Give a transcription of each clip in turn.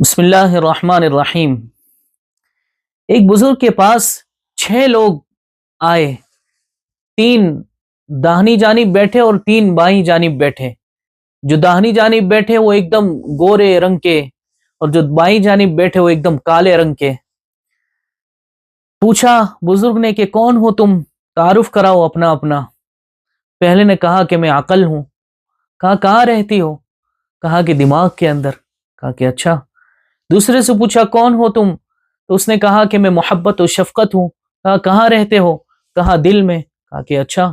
بسم اللہ الرحمن الرحیم۔ ایک بزرگ کے پاس 6 لوگ آئے، 3 داہنی جانب بیٹھے اور 3 بائیں جانب بیٹھے۔ جو داہنی جانب بیٹھے وہ ایک دم گورے رنگ کے اور جو بائیں جانب بیٹھے وہ ایک دم کالے رنگ کے۔ پوچھا بزرگ نے کہ کون ہو تم، تعارف کراؤ اپنا اپنا۔ پہلے نے کہا کہ میں عقل ہوں۔ کہا کہاں رہتی ہو؟ کہا کہ دماغ کے اندر۔ کہا کہ اچھا۔ دوسرے سے پوچھا کون ہو تم؟ تو اس نے کہا کہ میں محبت و شفقت ہوں۔ کہا کہاں رہتے ہو؟ کہا دل میں۔ کہا کہ اچھا۔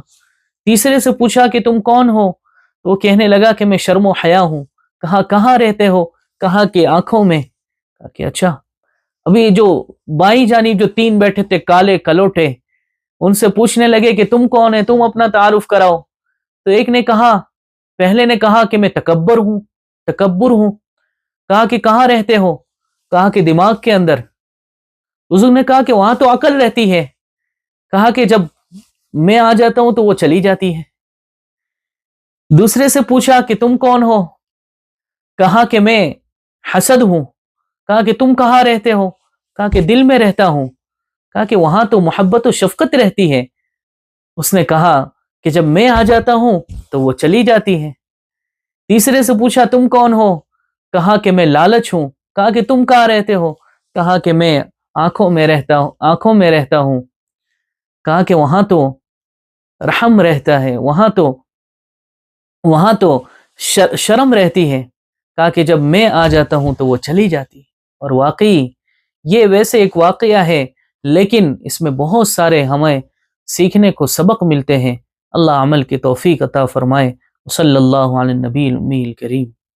تیسرے سے پوچھا کہ تم کون ہو؟ تو وہ کہنے لگا کہ میں شرم و حیا ہوں۔ کہا کہاں رہتے ہو؟ کہا کہ آنکھوں میں۔ کہا کہ اچھا۔ ابھی جو بائیں جانب جو 3 بیٹھے تھے کالے کلوٹے، ان سے پوچھنے لگے کہ تم کون ہے، تم اپنا تعارف کراؤ۔ تو ایک نے کہا، پہلے نے کہا کہ میں تکبر ہوں۔ کہا کہ کہاں رہتے ہو؟ کہا کہ دماغ کے اندر۔ بزرگ نے کہا کہ وہاں تو عقل رہتی ہے۔ کہا کہ جب میں آ جاتا ہوں تو وہ چلی جاتی ہے۔ دوسرے سے پوچھا کہ تم کون ہو؟ کہا کہ میں حسد ہوں۔ کہا کہ تم کہاں رہتے ہو؟ کہا کہ دل میں رہتا ہوں۔ کہا کہ وہاں تو محبت و شفقت رہتی ہے۔ اس نے کہا کہ جب میں آ جاتا ہوں تو وہ چلی جاتی ہے۔ تیسرے سے پوچھا تم کون ہو؟ کہا کہ میں لالچ ہوں۔ کہا کہ تم کہاں رہتے ہو؟ کہا کہ میں آنکھوں میں رہتا ہوں۔ کہا کہ وہاں تو رحم رہتا ہے، وہاں تو شرم رہتی ہے۔ کہا کہ جب میں آ جاتا ہوں تو وہ چلی جاتی ہے۔ اور واقعی یہ ویسے ایک واقعہ ہے، لیکن اس میں بہت سارے ہمیں سیکھنے کو سبق ملتے ہیں۔ اللہ عمل کی توفیق عطا فرمائے۔ صلی اللہ علی النبی الامی الکریم۔